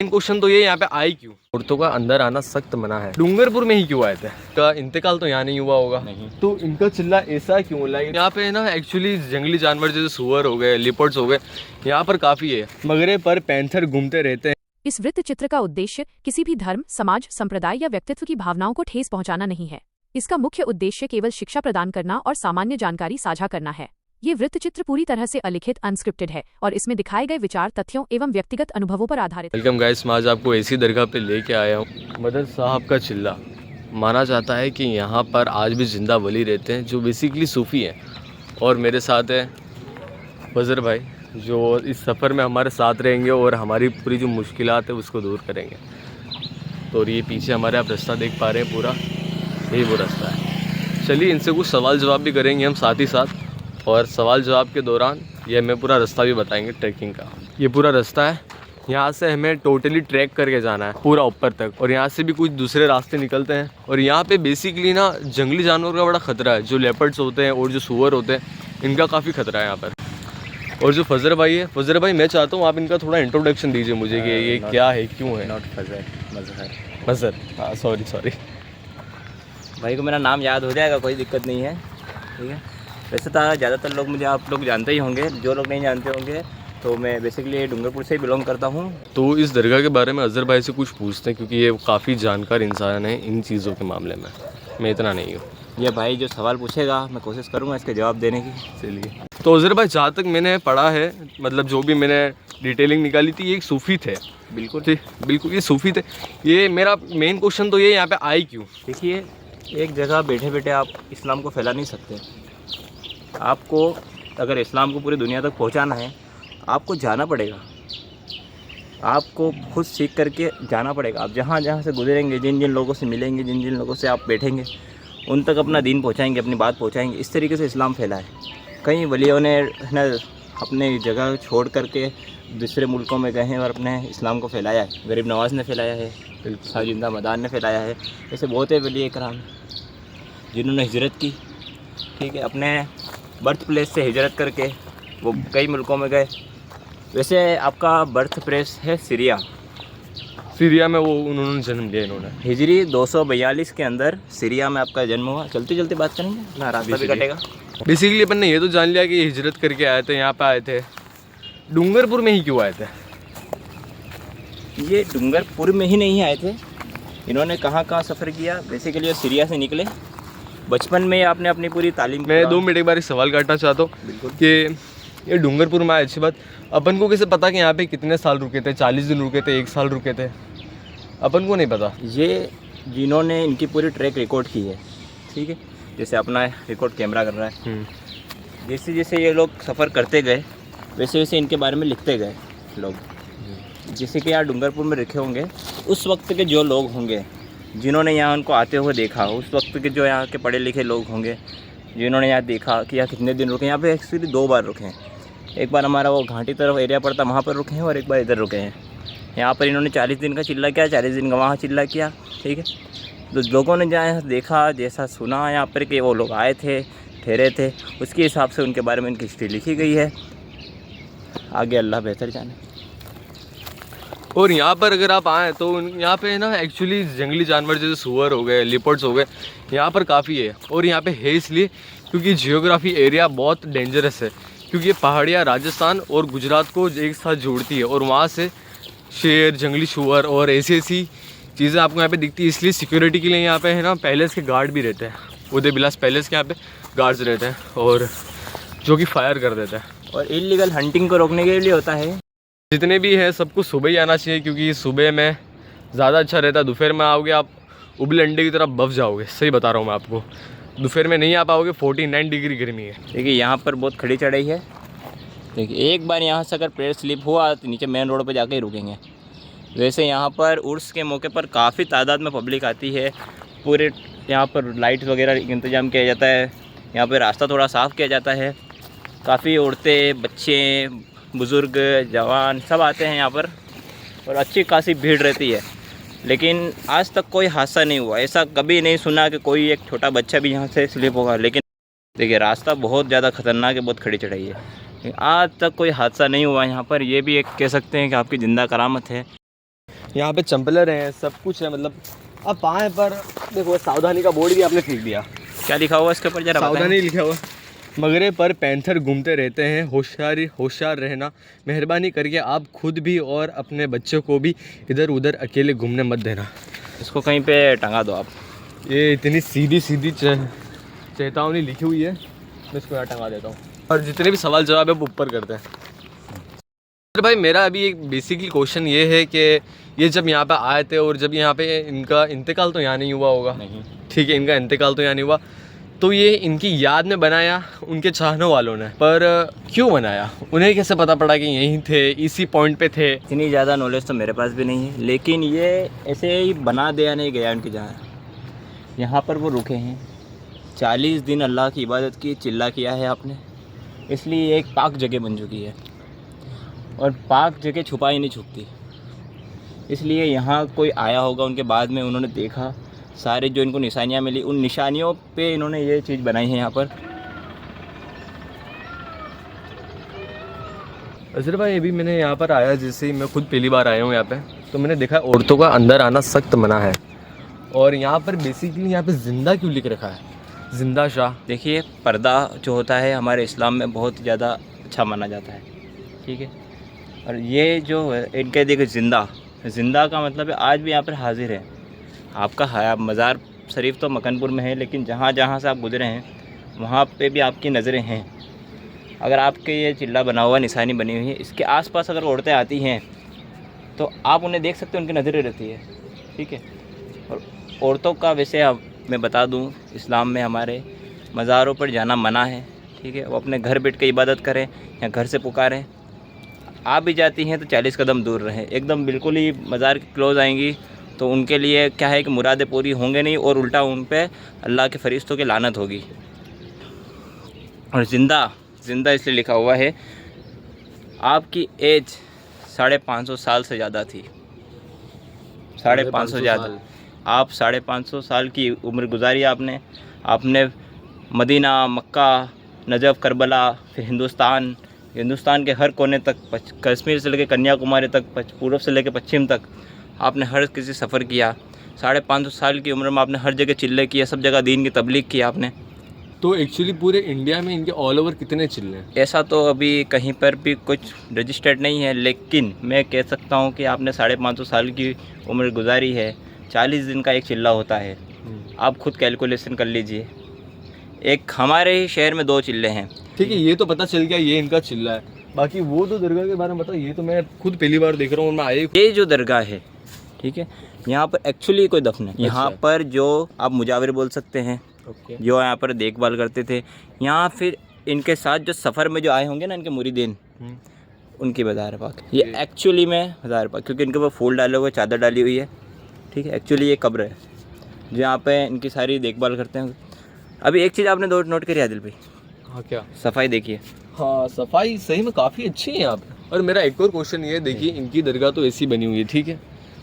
Main question तो ये यहाँ पे आए क्यों? औरतों का अंदर आना सख्त मना है। डूंगरपुर में ही क्यों आए थे? का इंतकाल तो यहाँ नहीं हुआ होगा। नहीं। तो इनका चिल्ला ऐसा क्यों? लाइक यहाँ पे ना एक्चुअली जंगली जानवर जैसे सुअर हो गए, लिपर्ड्स हो गए, यहाँ पर काफी है। मगरे पर पैंथर घूमते रहते हैं। इस वृत्त चित्र का उद्देश्य किसी भी धर्म, समाज, संप्रदाय या व्यक्तित्व की भावनाओं को ठेस पहुंचाना नहीं है। इसका मुख्य उद्देश्य केवल शिक्षा प्रदान करना और सामान्य जानकारी साझा करना है। ये वृत्तचित्र पूरी तरह से अलिखित, अनस्क्रिप्टेड है और इसमें दिखाए गए विचार तथ्यों एवं व्यक्तिगत अनुभवों पर आधारित। वेलकम गाइस, मैं आज आपको ऐसी दरगाह पे लेके आया हूँ। मदर साहब का चिल्ला। माना जाता है कि यहाँ पर आज भी जिंदा वली रहते हैं जो बेसिकली सूफ़ी हैं। और मेरे साथ है फजर भाई जो इस सफ़र में हमारे साथ रहेंगे और हमारी पूरी जो मुश्किलात है उसको दूर करेंगे। तो ये पीछे हमारे आप रास्ता देख पा रहे हैं, पूरा यही वो रास्ता है। चलिए इनसे कुछ सवाल जवाब भी करेंगे हम साथ ही साथ, और सवाल जवाब के दौरान ये हमें पूरा रास्ता भी बताएंगे ट्रैकिंग का। ये पूरा रास्ता है, यहाँ से हमें टोटली ट्रैक करके जाना है पूरा ऊपर तक, और यहाँ से भी कुछ दूसरे रास्ते निकलते हैं। और यहाँ पे बेसिकली ना जंगली जानवर का बड़ा ख़तरा है। जो लेपर्ड्स होते हैं और जो सुअर होते हैं इनका काफ़ी ख़तरा है यहाँ पर। और जो फजर भाई है, फजर भाई मैं चाहता हूँ आप इनका थोड़ा इंट्रोडक्शन दीजिए मुझे कि ये क्या है, क्यों है। नॉट फजर, मजहर। फजर, हाँ सॉरी भाई को मेरा नाम याद हो जाएगा, कोई दिक्कत नहीं है, ठीक है। वैसे तो ज़्यादातर लोग मुझे आप लोग जानते ही होंगे, जो लोग नहीं जानते होंगे तो मैं बेसिकली डूंगरपुर से ही बिलोंग करता हूँ। तो इस दरगाह के बारे में अजहर भाई से कुछ पूछते हैं क्योंकि ये काफ़ी जानकार इंसान है इन चीज़ों के मामले में। मैं इतना नहीं हूँ। ये भाई जो सवाल पूछेगा मैं कोशिश करूँगा इसके जवाब देने की। चलिए, तो अजहर भाई जहाँ तक मैंने पढ़ा है, मतलब जो भी मैंने डिटेलिंग निकाली थी, ये एक सूफ़ी थे। बिल्कुल बिल्कुल ये सूफ़ी थे। ये मेरा मेन क्वेश्चन तो ये यहाँ पे आए क्यों? देखिए, एक जगह बैठे बैठे आप इस्लाम को फैला नहीं सकते। आपको अगर इस्लाम को पूरी दुनिया तक पहुँचाना है आपको जाना पड़ेगा, आपको खुद सीख करके जाना पड़ेगा। आप जहाँ जहाँ से गुजरेंगे, जिन जिन लोगों से मिलेंगे, जिन जिन लोगों से आप बैठेंगे, उन तक अपना दीन पहुँचाएंगे, अपनी बात पहुँचाएंगे। इस तरीके से इस्लाम फैला है। कई वलियों ने ना अपने जगह छोड़ करके दूसरे मुल्कों में गए हैं और अपने इस्लाम को फैलाया है। गरीब नवाज़ ने फैलाया है, जिंदा मदान ने फैलाया है। ऐसे बहुत है वली कराम जिन्होंने हिजरत की, ठीक है, अपने बर्थ प्लेस से हिजरत करके वो कई मुल्कों में गए। वैसे आपका बर्थ प्लेस है सीरिया। सीरिया में वो उन्होंने जन्म लिया। इन्होंने हिजरी 242 के अंदर सीरिया में आपका जन्म हुआ। चलते चलते बात करेंगे ना, रास्ता भी कटेगा। बेसिकली अपन ने ये तो जान लिया कि हिजरत करके आए थे, यहाँ पे आए थे। डूंगरपुर में ही क्यों आए थे? ये डूंगरपुर में ही नहीं आए थे, इन्होंने कहाँ कहाँ सफ़र किया। बेसिकली सीरिया से निकले बचपन में। आपने अपनी पूरी तालीम। मैं 2 मिनट एक बार एक सवाल काटना चाहता हूँ। बिल्कुल। कि ये डूंगरपुर में आए, अच्छी बात। अपन को कैसे पता कि यहाँ पे कितने साल रुके थे? 40 दिन रुके थे, 1 साल रुके थे? अपन को नहीं पता। ये जिन्होंने इनकी पूरी ट्रैक रिकॉर्ड की है, ठीक है, जैसे अपना रिकॉर्ड कैमरा कर रहा है, जैसे जैसे ये लोग सफ़र करते गए वैसे वैसे इनके बारे में लिखते गए लोग। जैसे कि यहाँ डूंगरपुर में रखे होंगे उस वक्त के जो लोग होंगे जिन्होंने यहाँ उनको आते हुए देखा, उस वक्त के जो यहाँ के पढ़े लिखे लोग होंगे जिन्होंने यहाँ देखा कि यहाँ कितने दिन रुके। यहाँ पे एक्चुअली 2 बार रुके हैं। एक बार हमारा वो घाटी तरफ एरिया पड़ता वहाँ पर रुके हैं, और एक बार इधर रुके हैं। यहाँ पर इन्होंने 40 दिन का चिल्ला किया, 40 दिन का वहाँ चिल्ला किया, ठीक है। तो लोगों ने जहाँ देखा, जैसा सुना यहाँ पर कि वो लोग आए थे, ठहरे थे, उसके हिसाब से उनके बारे में इनकी हिस्ट्री लिखी गई है। आगे अल्लाह बेहतर जाने। और यहाँ पर अगर आप आएँ तो यहाँ पे ना एक्चुअली जंगली जानवर जैसे सुअर हो गए, लिपर्ड्स हो गए, यहाँ पर काफ़ी है। और यहाँ पे है इसलिए क्योंकि जियोग्राफी एरिया बहुत डेंजरस है, क्योंकि ये पहाड़ियाँ राजस्थान और गुजरात को एक साथ जोड़ती है। और वहाँ से शेर, जंगली सुअर और ऐसी ऐसी चीज़ें आपको यहाँ पे दिखती है। इसलिए सिक्योरिटी के लिए यहाँ पे है ना पैलेस के गार्ड भी रहते हैं। उदय विलास पैलेस के यहाँ पे गार्ड्स रहते हैं, और जो कि फायर कर देते हैं। और इलीगल हंटिंग को रोकने के लिए होता है। जितने भी है सबको सुबह ही आना चाहिए, क्योंकि सुबह में ज़्यादा अच्छा रहता है। दोपहर में आओगे आप उबले अंडे की तरह बफ जाओगे। सही बता रहा हूँ मैं आपको। दोपहर में नहीं आ पाओगे, 49 डिग्री गर्मी है। देखिए यहाँ पर बहुत खड़ी चढ़ाई है। देखिए एक बार यहाँ से अगर पैर स्लिप हुआ तो नीचे मेन रोड पर जाके ही रुकेंगे। वैसे यहाँ पर उर्स के मौके पर काफ़ी तादाद में पब्लिक आती है। पूरे यहाँ पर लाइट वगैरह इंतज़ाम किया जाता है। यहाँ पर रास्ता थोड़ा साफ़ किया जाता है। काफ़ी औरतें, बच्चे, बुज़ुर्ग, जवान सब आते हैं यहाँ पर, और अच्छी खासी भीड़ रहती है। लेकिन आज तक कोई हादसा नहीं हुआ। ऐसा कभी नहीं सुना कि कोई एक छोटा बच्चा भी यहाँ से स्लिप होगा। लेकिन देखिए रास्ता बहुत ज़्यादा ख़तरनाक है, बहुत खड़ी चढ़ाई है। आज तक कोई हादसा नहीं हुआ यहाँ पर। ये भी एक कह सकते हैं कि आपकी ज़िंदा करामत है। यहाँ पे चंपलर हैं, सब कुछ है। मतलब अब पाए पर देखो सावधानी का बोर्ड भी आपने फेंक दिया। क्या लिखा हुआ इसके ऊपर जरा बताएं। सावधानी लिखा हुआ। मगरे पर पैंथर घूमते रहते हैं, होशियार रहना, मेहरबानी करके आप खुद भी और अपने बच्चों को भी इधर उधर अकेले घूमने मत देना। इसको कहीं पे टंगा दो आप। ये इतनी सीधी चेतावनी लिखी हुई है, मैं इसको यहाँ टंगा देता हूँ। और जितने भी सवाल जवाब है वो ऊपर करते हैं। अरे भाई मेरा अभी एक बेसिकली क्वेश्चन ये है कि ये जब यहाँ पे आए थे और जब यहाँ पे इनका इंतकाल तो यहाँ नहीं हुआ होगा, नहीं, ठीक है, इनका इंतकाल तो यहाँ नहीं हुआ, तो ये इनकी याद में बनाया उनके चाहने वालों ने, पर क्यों बनाया? उन्हें कैसे पता पड़ा कि यहीं थे, इसी पॉइंट पे थे? इतनी ज़्यादा नॉलेज तो मेरे पास भी नहीं है, लेकिन ये ऐसे ही बना दिया नहीं गया उनके जहाँ। यहाँ पर वो रुके हैं, 40 दिन अल्लाह की इबादत की, चिल्ला किया है आपने, इसलिए एक पाक जगह बन चुकी है। और पाक जगह छुपा ही नहीं छुपती, इसलिए यहाँ कोई आया होगा उनके बाद में, उन्होंने देखा सारे जो इनको निशानियाँ मिली, उन निशानियों पे इन्होंने ये चीज़ बनाई है यहाँ पर। अजहर भाई अभी मैंने यहाँ पर आया, जैसे ही मैं खुद पहली बार आया हूँ यहाँ पे, तो मैंने देखा औरतों का अंदर आना सख्त मना है। और यहाँ पर बेसिकली यहाँ पे ज़िंदा क्यों लिख रखा है, ज़िंदा शाह? देखिए, पर्दा जो होता है हमारे इस्लाम में बहुत ज़्यादा अच्छा माना जाता है, ठीक है। और ये जो है इनके देखिए ज़िंदा का मतलब है आज भी यहाँ पर हाजिर है। आपका मज़ार शरीफ तो मकनपुर में है, लेकिन जहाँ जहाँ से आप गुजरे हैं वहाँ पे भी आपकी नज़रें हैं। अगर आपके ये चिल्ला बना हुआ, निशानी बनी हुई है, इसके आसपास अगर औरतें आती हैं तो आप उन्हें देख सकते हैं, उनकी नज़रें रहती है, ठीक है। और औरतों का वैसे मैं बता दूं, इस्लाम में हमारे मज़ारों पर जाना मना है, ठीक है। वो अपने घर बैठ के इबादत करें या घर से पुकारें। आप भी जाती हैं तो 40 कदम दूर रहें, एकदम बिल्कुल ही मज़ार के क्लोज़ आएंगी तो उनके लिए क्या है कि मुरादें पूरी होंगे नहीं, और उल्टा उन पे अल्लाह के फरिश्तों की लानत होगी। और ज़िंदा इसलिए लिखा हुआ है, आपकी एज 550 साल से ज़्यादा थी, 550 ज़्यादा। आप 550 साल की उम्र गुजारी आपने मदीना, मक्का, नजफ़, करबला, फिर हिंदुस्तान के हर कोने तक, कश्मीर से लेकर कन्याकुमारी तक, पूर्व से लेकर पश्चिम तक आपने हर किसी सफ़र किया। 550 साल की उम्र में आपने हर जगह चिल्ले किया, सब जगह दीन की तबलीग की आपने। तो एक्चुअली पूरे इंडिया में इनके ऑल ओवर कितने चिल्ले हैं? ऐसा तो अभी कहीं पर भी कुछ रजिस्टर्ड नहीं है, लेकिन मैं कह सकता हूँ कि आपने 550 साल की उम्र गुजारी है, 40 दिन का एक चिल्ला होता है। आप खुद कैलकुलेशन कर लीजिए। एक हमारे ही शहर में 2 चिल्ले हैं, ठीक है, ये तो पता चल गया ये इनका चिल्ला है। बाकी वो तो दरगाह के बारे में बताओ, ये तो मैं खुद पहली बार देख रहा हूँ। मैं आए ये जो दरगाह है, ठीक है, यहाँ पर एक्चुअली कोई दफन है। यहाँ पर जो आप मुजाविर बोल सकते हैं, जो यहाँ पर देखभाल करते थे, यहाँ फिर इनके साथ जो सफ़र में जो आए होंगे ना इनके मुरीदीन, उनकी मज़ार पाक। ये एक्चुअली में मज़ार पाक, क्योंकि इनके ऊपर फूल डाले हुए, चादर डाली हुई है, ठीक है। एक्चुअली ये कब्र है जो यहाँ पे इनकी सारी देखभाल करते हैं। अभी एक चीज़ आपने नोट करी आदिल भाई? हाँ, क्या? सफाई देखिए। हाँ, सफाई सही में काफ़ी अच्छी है यहाँ पे। और मेरा एक और क्वेश्चन ये, देखिए इनकी दरगाह तो ऐसी बनी हुई है, ठीक है,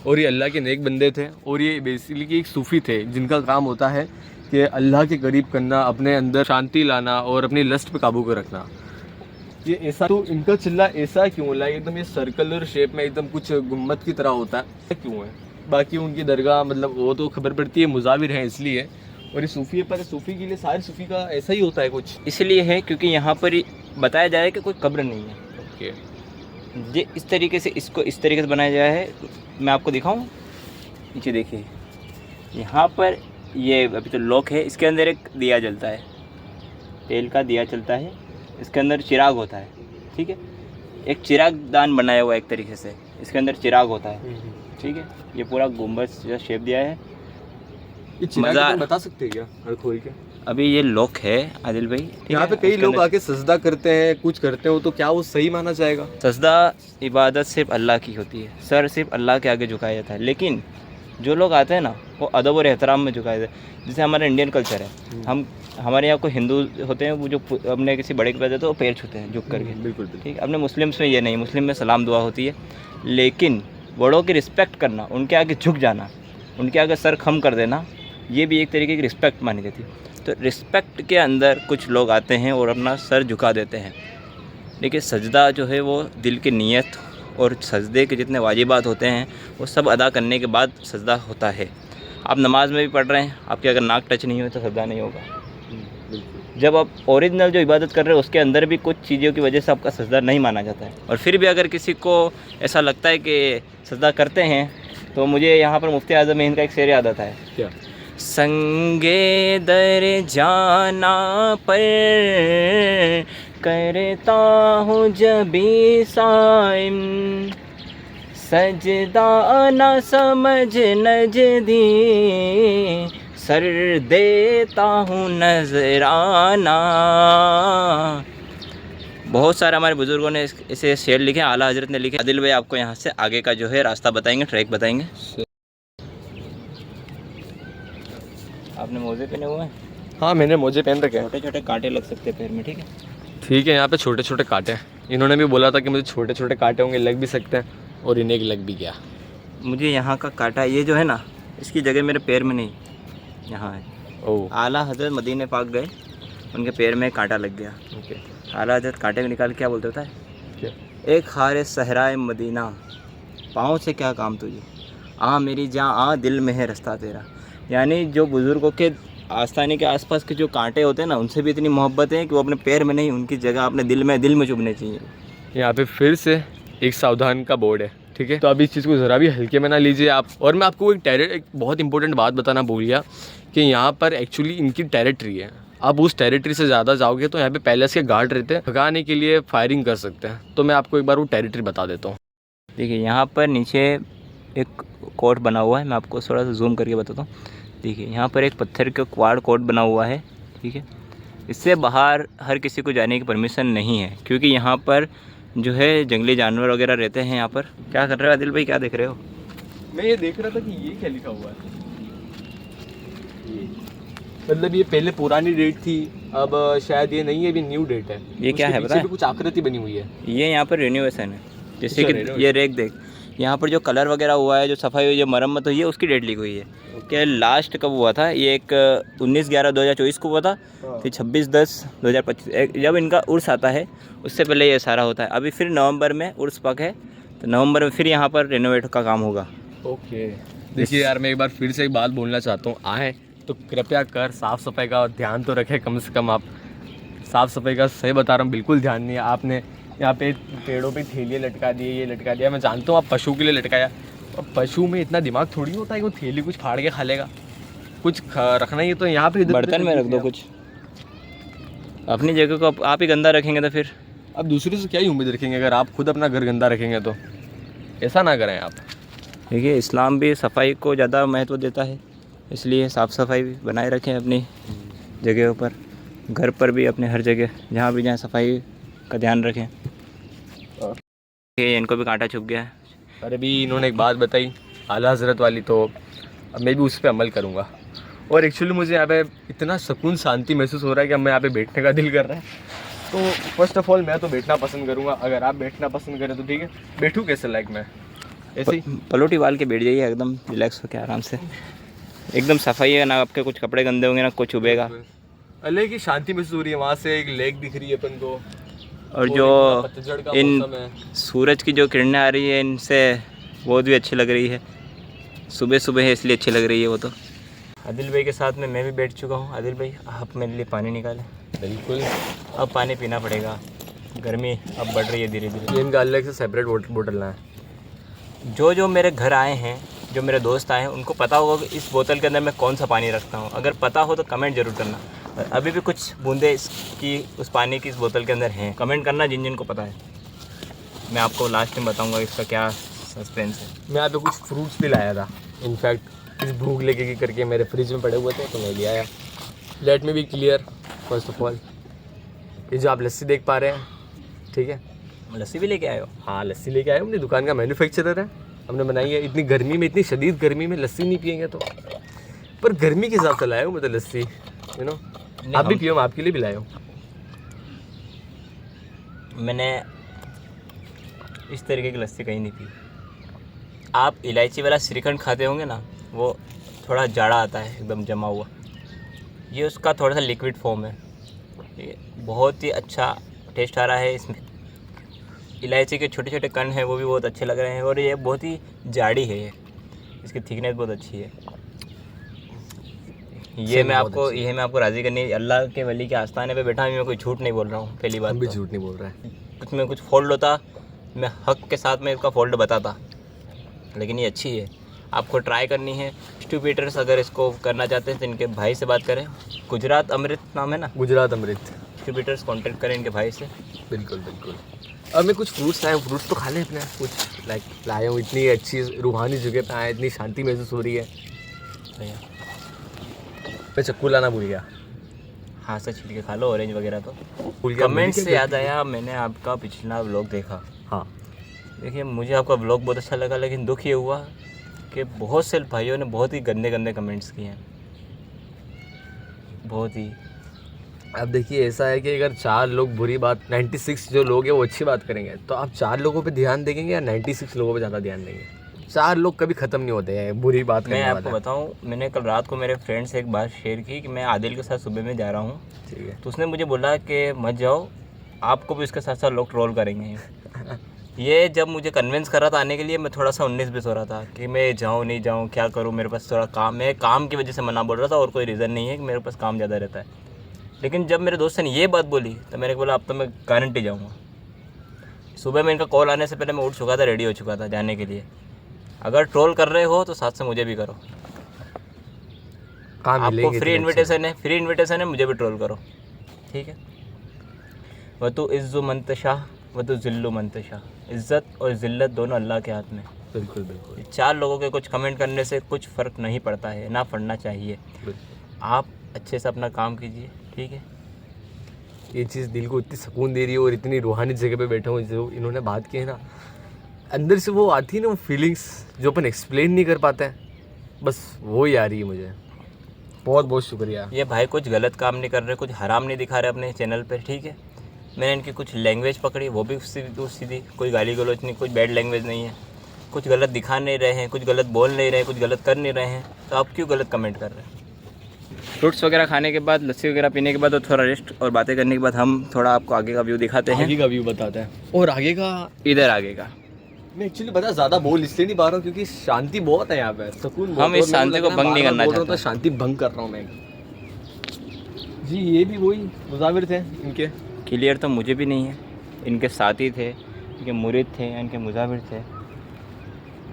और ये अल्लाह के नेक बंदे थे, और ये बेसिकली एक सूफ़ी थे जिनका काम होता है कि अल्लाह के करीब करना, अपने अंदर शांति लाना और अपनी लस्ट पे काबू कर रखना। ये ऐसा, तो इनका चिल्ला ऐसा क्यों लाइक एकदम ये सर्कुलर शेप में, एकदम कुछ गुम्बद की तरह होता है, क्यों है? बाकी उनकी दरगाह मतलब वो तो खबर पड़ती है मुजाविर हैं इसलिए, और ये सूफ़ी है, पर सूफ़ी के लिए सारे सूफ़ी का ऐसा ही होता है कुछ? इसलिए है क्योंकि यहाँ पर बताया जाए कि कोई कब्र नहीं है। ओके, ये इस तरीके से, इसको इस तरीके से बनाया गया है। मैं आपको दिखाऊं, नीचे देखिए, यहाँ पर ये अभी तो लॉक है, इसके अंदर एक दिया जलता है, तेल का दिया चलता है, इसके अंदर चिराग होता है, ठीक है। एक चिराग दान बनाया हुआ है एक तरीके से, इसके अंदर चिराग होता है, ठीक है। ये पूरा गुंबद जैसा शेप दिया है। ये चिराग बता सकते हैं क्या हर खोल के? अभी ये लॉक है आदिल भाई। यहाँ पे कई लोग आके सजदा करते हैं, कुछ करते हो, तो क्या वो सही माना जाएगा? सजदा इबादत सिर्फ अल्लाह की होती है, सर सिर्फ अल्लाह के आगे झुकाया जाता है, लेकिन जो लोग आते हैं ना वो अदब और एहतराम में झुकाए जाते हैं। जैसे हमारा इंडियन कल्चर है, हमारे यहाँ कोई हिंदू होते हैं वो जो अपने किसी बड़े के पास जाते हैं वो पैर छूते हैं झुक करके, बिल्कुल ठीक है। अपने मुस्लिम्स में ये नहीं, मुस्लिम में सलाम दुआ होती है, लेकिन बड़ों की रिस्पेक्ट करना, उनके आगे झुक जाना, उनके आगे सर खम कर देना, ये भी एक तरीके की रिस्पेक्ट मानी जाती है। तो रिस्पेक्ट के अंदर कुछ लोग आते हैं और अपना सर झुका देते हैं, लेकिन सजदा जो है वो दिल की नीयत और सजदे के जितने वाजिबात होते हैं वो सब अदा करने के बाद सजदा होता है। आप नमाज में भी पढ़ रहे हैं, आपके अगर नाक टच नहीं हो तो सजदा नहीं होगा। जब आप ओरिजिनल जो इबादत कर रहे हो उसके अंदर भी कुछ चीज़ों की वजह से आपका सजदा नहीं माना जाता है। और फिर भी अगर किसी को ऐसा लगता है कि सजदा करते हैं, तो मुझे यहाँ पर मुफ्ती आज़म हिंद का एक शेर याद आता है। क्या? संगे दर जाना पर करता हूँ जबी साइम, सजदा न समझ नजदी, सर देता हूँ नजराना। बहुत सारे हमारे बुज़ुर्गों ने इसे शेर लिखे, आला हजरत ने लिखे। आदिल भाई आपको यहाँ से आगे का जो है रास्ता बताएंगे, ट्रैक बताएंगे। आपने मोजे पहने हुए हैं? हाँ, मैंने मोजे पहन रखे हैं। छोटे छोटे कांटे लग सकते हैं पैर में, ठीक है? ठीक है, यहाँ पे छोटे छोटे कांटे हैं। इन्होंने भी बोला था कि मुझे छोटे छोटे कांटे होंगे, लग भी सकते हैं, और इन्हें लग भी गया। मुझे यहाँ का कांटा ये जो है ना, इसकी जगह मेरे पैर में नहीं, यहाँ है। ओह, आला हजरत मदीने पाक गए, उनके पैर में कांटा लग गया। ओके। आला हजरत कांटे को निकाल क्या बोलते होता है? क्या? एक खारे सहराए मदीना, पाँव से क्या काम तुझे, आ मेरी जान आ दिल में है रास्ता तेरा। यानी जो बुज़ुर्गों के आस्थाने के आसपास के जो कांटे होते हैं ना, उनसे भी इतनी मोहब्बत है कि वो अपने पैर में नहीं, उनकी जगह अपने दिल में चुभने चाहिए। यहाँ पे फिर से एक सावधान का बोर्ड है, ठीक है? तो अब इस चीज़ को ज़रा भी हल्के में ना लीजिए आप। और मैं आपको एक बहुत इंपॉर्टेंट बात बताना भूल गया कि यहाँ पर एक्चुअली इनकी टेरिटरी है। आप उस टेरिटरी से ज़्यादा जाओगे तो यहाँ पे पैलेस के गार्ड रहते हैं, भगाने के लिए फायरिंग कर सकते हैं। तो मैं आपको एक बार वो टेरिटरी बता देता हूँ। देखिए यहाँ पर नीचे एक कोर्ट बना हुआ है, मैं आपको थोड़ा सा जूम करके बताता हूँ। देखिए यहाँ पर एक पत्थर का क्वाड कोर्ट बना हुआ है, ठीक है? इससे बाहर हर किसी को जाने की परमिशन नहीं है, क्योंकि यहाँ पर जो है जंगली जानवर वगैरह रहते हैं। यहाँ पर क्या कर रहे हो आदिल भाई, क्या देख रहे हो? मैं ये देख रहा था कि ये क्या लिखा हुआ है। मतलब ये पहले पुरानी डेट थी, अब शायद ये नहीं है, अभी न्यू डेट है। ये क्या है पता है? कुछ आकृति बनी हुई है। ये यहाँ पर रिन्यूएशन है, जैसे अच्छा, कि renovation। ये रेक देख, यहाँ पर जो कलर वगैरह हुआ है, जो सफाई हुई है, मरम्मत हुई है, उसकी डेट लिखी हुई है। क्या लास्ट कब हुआ था? ये एक 19/11/2024 को हुआ था, फिर 26/10/2025 जब इनका उर्स आता है, उससे पहले ये सारा होता है। अभी फिर नवंबर में उर्स पक है, तो नवंबर में फिर यहाँ पर रेनोवेट का काम होगा। ओके। देखिए यार, मैं एक बार फिर से एक बात बोलना चाहता हूँ, आए तो कृपया कर साफ़ सफाई का ध्यान तो रखें कम से कम। आप साफ़ सफाई का सही बता रहा हूँ, बिल्कुल ध्यान नहीं है। आपने यहाँ पे पेड़ों पे थैलियाँ लटका दी, ये लटका दिया। मैं जानता हूँ आप पशु के लिए लटकाया, और पशु में इतना दिमाग थोड़ी होता है कि वो थैली कुछ फाड़ के खा लेगा। कुछ रखना ही है तो यहाँ पे बर्तन में रख दो कुछ, अपनी जगह को आप ही गंदा रखेंगे तो फिर अब दूसरे से क्या ही उम्मीद रखेंगे? अगर आप खुद अपना घर गंदा रखेंगे तो ऐसा ना करें आप। देखिए इस्लाम भी सफाई को ज़्यादा महत्व देता है, इसलिए साफ़ सफाई भी बनाए रखें अपनी जगहों पर, घर पर भी, अपने हर जगह जहाँ भी जाएँ सफाई का ध्यान रखें। ये इनको भी कांटा छुप गया है। अरे भी इन्होंने एक बात बताई आला हज़रत वाली, तो अब मैं भी उस पर अमल करूँगा। और एक्चुअली मुझे यहाँ पे इतना सुकून शांति महसूस हो रहा है कि अब मैं यहाँ पे बैठने का दिल कर रहा है। तो फर्स्ट ऑफ ऑल मैं तो बैठना पसंद करूँगा, अगर आप बैठना पसंद करें तो ठीक है। बैठूँ कैसे? लाइक मैं ऐसे ही पलोटी वाल के बैठ जाइए, एकदम रिलैक्स होकर आराम से, एकदम सफाई है ना, आपके कुछ कपड़े गंदे होंगे ना कुछ चुभेगा। अलग की शांति महसूस हो रही है। वहाँ से एक लेक दिख रही है अपन को, और जो इन सूरज की जो किरणें आ रही है, इनसे बहुत भी अच्छी लग रही है। सुबह सुबह है इसलिए अच्छी लग रही है वो तो। आदिल भाई के साथ में मैं भी बैठ चुका हूँ। आदिल भाई आप मेरे लिए पानी निकालें। बिल्कुल, अब पानी पीना पड़ेगा, गर्मी अब बढ़ रही है धीरे धीरे। ये इनका अलग से सेपरेट वाटर बोतल ना है। जो मेरे घर आए हैं, जो मेरे दोस्त आए हैं, उनको पता होगा कि इस बोतल के अंदर मैं कौन सा पानी रखता हूँ। अगर पता हो तो कमेंट ज़रूर करना। और अभी भी कुछ बूंदे इसकी उस पानी की इस बोतल के अंदर हैं, कमेंट करना जिन जिन को पता है। मैं आपको लास्ट में बताऊँगा इसका क्या सस्पेंस है। मैं यहाँ पे कुछ फ्रूट्स भी लाया था, इनफैक्ट इस भूख लेके की करके मेरे फ्रिज में पड़े हुए थे तो मैं ले आया। Let me be clear, first of all ये जो आप लस्सी देख पा रहे हैं, ठीक है, लस्सी भी लेके आए हो? हाँ, लस्सी लेके आया हूँ। अपनी दुकान का मैन्युफैक्चरर है, हमने बनाई है। इतनी गर्मी में, इतनी शदीद गर्मी में लस्सी नहीं पियेंगे तो, पर गर्मी के हिसाब से लाया हूँ मैं तो लस्सी, यू नो। आप भी पियो, मैं आपके लिए भी लाया हूँ। मैंने इस तरीके की लस्सी कहीं नहीं पी। आप इलायची वाला श्रीखंड खाते होंगे ना, वो थोड़ा जाड़ा आता है एकदम जमा हुआ, ये उसका थोड़ा सा लिक्विड फॉर्म है। ये बहुत ही अच्छा टेस्ट आ रहा है इसमें। इलायची के छोटे छोटे कण हैं वो भी बहुत अच्छे लग रहे हैं, और ये बहुत ही जाड़ी है, ये इसकी थिकनेस बहुत अच्छी है। ये मैं आपको राज़ी करनी, अल्लाह के वली के आस्थाने पे बैठा हूँ, मैं कोई झूठ नहीं बोल रहा हूँ। पहली बात भी तो झूठ नहीं बोल रहा है। कुछ में कुछ फॉल्ट होता मैं हक के साथ में इसका फॉल्ट बताता, लेकिन ये अच्छी है। आपको ट्राई करनी है। डिस्ट्रीब्यूटर्स अगर इसको करना चाहते हैं तो इनके भाई से बात करें, गुजरात अमृत नाम है ना, गुजरात अमृत। डिस्ट्रीब्यूटर्स कांटेक्ट करें इनके भाई से। बिल्कुल बिल्कुल। अब मैं कुछ फ्रूट्स लाया हूँ, फ्रूट्स तो खा लें अपने, कुछ लाया हूँ। इतनी अच्छी रूहानी जगह पे आया, इतनी शांति महसूस हो रही है। भैया मैं चक्कू लाना भूल गया। हाथ से छील के खा लो, ऑरेंज वगैरह तो। भूल गया। कमेंट से याद आया, मैंने आपका पिछला व्लॉग देखा। हाँ देखिए मुझे आपका व्लॉग बहुत अच्छा लगा, लेकिन दुख ये हुआ कि बहुत से भाइयों ने बहुत ही गंदे गंदे कमेंट्स किए हैं, बहुत ही। अब देखिए ऐसा है कि अगर 4 लोग बुरी बात, 96 जो लोग हैं वो अच्छी बात करेंगे, तो आप 4 लोगों पे ध्यान देंगे या 96 लोगों पे ज़्यादा ध्यान देंगे? 4 लोग कभी ख़त्म नहीं होते हैं बुरी बात करने मैं वाले। आपको बताऊं, मैंने कल रात को मेरे फ्रेंड से एक बात शेयर की कि मैं आदिल के साथ सुबह में जा रहा हूं, ठीक है। तो उसने मुझे बोला कि मत जाओ, आपको भी उसके साथ साथ लोग ट्रोल करेंगे। ये जब मुझे कन्विंस कर रहा था आने के लिए, मैं थोड़ा सा 19-20 हो रहा था कि मैं जाऊँ नहीं जाऊँ, क्या करूँ, मेरे पास थोड़ा काम है, काम की वजह से मना बोल रहा था, और कोई रीज़न नहीं है कि मेरे पास काम ज़्यादा रहता है। लेकिन जब मेरे दोस्त ने ये बात बोली तो मैंने बोला अब तो मैं गारंटी जाऊँगा। सुबह में इनका कॉल आने से पहले मैं उठ चुका था, रेडी हो चुका था जाने के लिए। अगर ट्रोल कर रहे हो तो साथ से मुझे भी करो, आपको फ्री इन्विटेशन है, फ्री इन्विटेशन है, मुझे भी ट्रोल करो, ठीक है। वह तो इज़्ज़ु मंतशा वह तो ज़िल्लु मंतशा, इज़्ज़त और ज़िल्लत दोनों अल्लाह के हाथ में। बिल्कुल बिल्कुल। 4 लोगों के कुछ कमेंट करने से कुछ फ़र्क नहीं पड़ता है, ना पड़ना चाहिए। आप अच्छे से अपना काम कीजिए, ठीक है। ये चीज़ दिल को इतनी सुकून दे रही है, और इतनी रूहानी जगह पे बैठा हूँ, जो इन्होंने बात की है ना, अंदर से वो आती है ना, वो फीलिंग्स जो अपन एक्सप्लेन नहीं कर पाते हैं, बस वो ही आ रही है मुझे। बहुत बहुत शुक्रिया। ये भाई कुछ गलत काम नहीं कर रहे, कुछ हराम नहीं दिखा रहे अपने चैनल पर, ठीक है। मैंने इनकी कुछ लैंग्वेज पकड़ी, वो भी सीधी, कोई गाली गलौज नहीं, कोई बैड लैंग्वेज नहीं है, कुछ गलत दिखा नहीं रहे हैं, कुछ गलत बोल नहीं रहे हैं, कुछ गलत कर नहीं रहे हैं, तो आप क्यों गलत कमेंट कर रहे हैं। फ्रूट्स वगैरह खाने के बाद, लस्सी वगैरह पीने के बाद और थोड़ा रेस्ट और बातें करने के बाद हम थोड़ा आपको आगे का व्यू दिखाते हैं। आगे का व्यू बताते हैं, और आगे का इधर आगे का मैं एक्चुअली पता ज़्यादा बोल इसलिए नहीं पा रहा हूँ क्योंकि शांति बहुत है यहाँ पे, सुकून बहुत। हम इस शांति को भंग नहीं करना चाहते। तो शांति भंग कर रहा हूँ मैं जी। ये भी वही मुजाविर थे इनके। क्लियर तो मुझे भी नहीं है, इनके साथी थे, इनके मुरीद थे, इनके मुजाविर थे,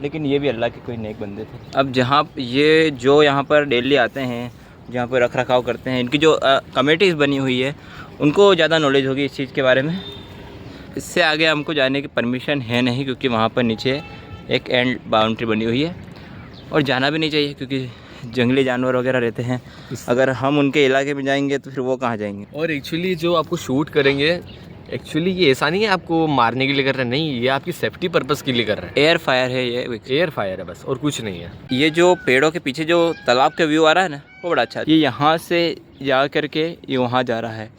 लेकिन ये भी अल्लाह के कोई नेक बंदे थे। अब जहाँ ये जो यहाँ पर डेली आते हैं, जहाँ पर रख रखाव करते हैं, इनकी जो कमेटीज़ बनी हुई है, उनको ज़्यादा नॉलेज होगी इस चीज़ के बारे में। इससे आगे हमको जाने की परमिशन है नहीं, क्योंकि वहाँ पर नीचे एक एंड बाउंड्री बनी हुई है, और जाना भी नहीं चाहिए क्योंकि जंगली जानवर वगैरह रहते हैं। अगर हम उनके इलाके में जाएंगे तो फिर वो कहाँ जाएंगे। और एक्चुअली जो आपको शूट करेंगे, एक्चुअली ये ऐसा नहीं है आपको मारने के लिए कर रहे हैं, नहीं, ये आपकी सेफ्टी पर्पस के लिए कर रहे हैं। एयर फायर है ये, एयर फायर है बस, और कुछ नहीं है। ये जो पेड़ों के पीछे जो तालाब का व्यू आ रहा है ना, वो बड़ा अच्छा है। ये यहाँ से जा करके ये वहाँ जा रहा है,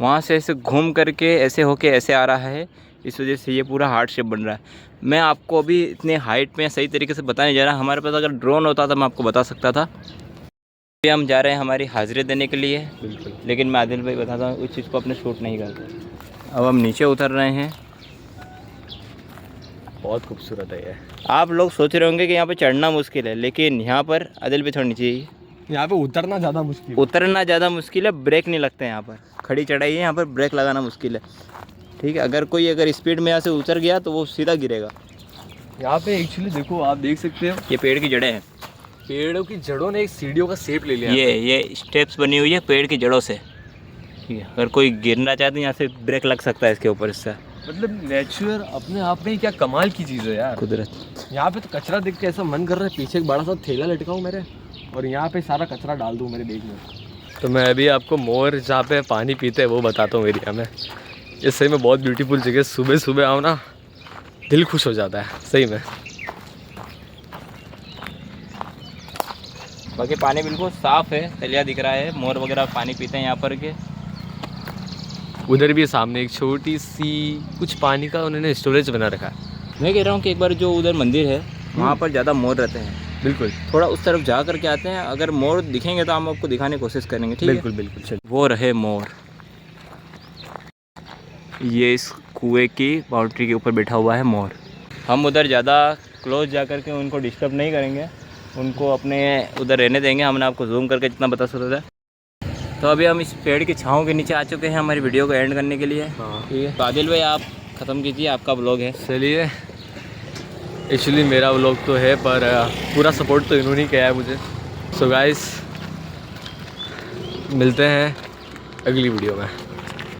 वहाँ से ऐसे घूम करके ऐसे होके ऐसे आ रहा है, इस वजह से ये पूरा हार्ट शेप बन रहा है। मैं आपको अभी इतने हाइट में सही तरीके से बता नहीं जा रहा, हमारे पास अगर ड्रोन होता तो मैं आपको बता सकता था। अभी हम जा रहे हैं हमारी हाजिरी देने के लिए, बिल्कुल, लेकिन मैं आदिल भाई बताता हूँ उस चीज़ को अपने शूट नहीं करता। अब हम नीचे उतर रहे हैं। बहुत खूबसूरत है ये। आप लोग सोच रहे होंगे कि यहाँ पर चढ़ना मुश्किल है, लेकिन यहाँ पर आदिल भी थोड़ी नीचे ही, यहाँ पे उतरना ज़्यादा मुश्किल है। उतरना ज़्यादा मुश्किल है, ब्रेक नहीं लगते यहाँ पर। खड़ी चढ़ाई है, यहाँ पर ब्रेक लगाना मुश्किल है, ठीक है। अगर स्पीड में यहाँ से उतर गया तो वो सीधा गिरेगा। यहाँ पे एक्चुअली देखो, आप देख सकते हो ये पेड़ की जड़ें हैं, पेड़ों की जड़ों ने एक सीढ़ियों का शेप ले लिया। ये स्टेप्स बनी हुई है पेड़ की जड़ों से, ठीक है। अगर कोई गिरना चाहते हैं यहाँ से ब्रेक लग सकता है इसके ऊपर, इससे। मतलब नेचर अपने आप में ही क्या कमाल की चीज़ है यार, कुदरत। यहाँ पे तो कचरा देख के ऐसा मन कर रहा है पीछे एक बड़ा सा थैला लटकाऊँ मेरे, और यहाँ पे सारा कचरा डाल दूँ मेरे बैग में। तो मैं अभी आपको मोर जहाँ पे पानी पीते हैं वो बताता हूँ एरिया में। ये सही में बहुत ब्यूटीफुल जगह, सुबह सुबह आओ ना दिल खुश हो जाता है सही में। बाकी पानी बिल्कुल साफ़ है, तलिया दिख रहा है, मोर वगैरह पानी पीते हैं यहाँ पर के। उधर भी सामने एक छोटी सी कुछ पानी का उन्होंने स्टोरेज बना रखा है। मैं कह रहा हूँ कि एक बार जो उधर मंदिर है वहाँ पर ज़्यादा मोर रहते हैं, बिल्कुल, थोड़ा उस तरफ जा करके आते हैं। अगर मोर दिखेंगे तो हम आपको दिखाने की कोशिश करेंगे, ठीक है। बिल्कुल बिल्कुल। चल वो रहे मोर, ये इस कुएं की बाउंड्री के ऊपर बैठा हुआ है मोर। हम उधर ज़्यादा क्लोज जा कर के उनको डिस्टर्ब नहीं करेंगे, उनको अपने उधर रहने देंगे। हमने आपको जूम करके जितना बता सकता था। तो अभी हम इस पेड़ की छाँव के नीचे आ चुके हैं हमारी वीडियो को एंड करने के लिए। ठीक है, बादल भाई आप ख़त्म कीजिए, आपका ब्लॉग है। चलिए। एक्चुअली मेरा व्लॉग तो है पर पूरा सपोर्ट तो इन्होंने किया है मुझे। सो गाइस, मिलते हैं अगली वीडियो में।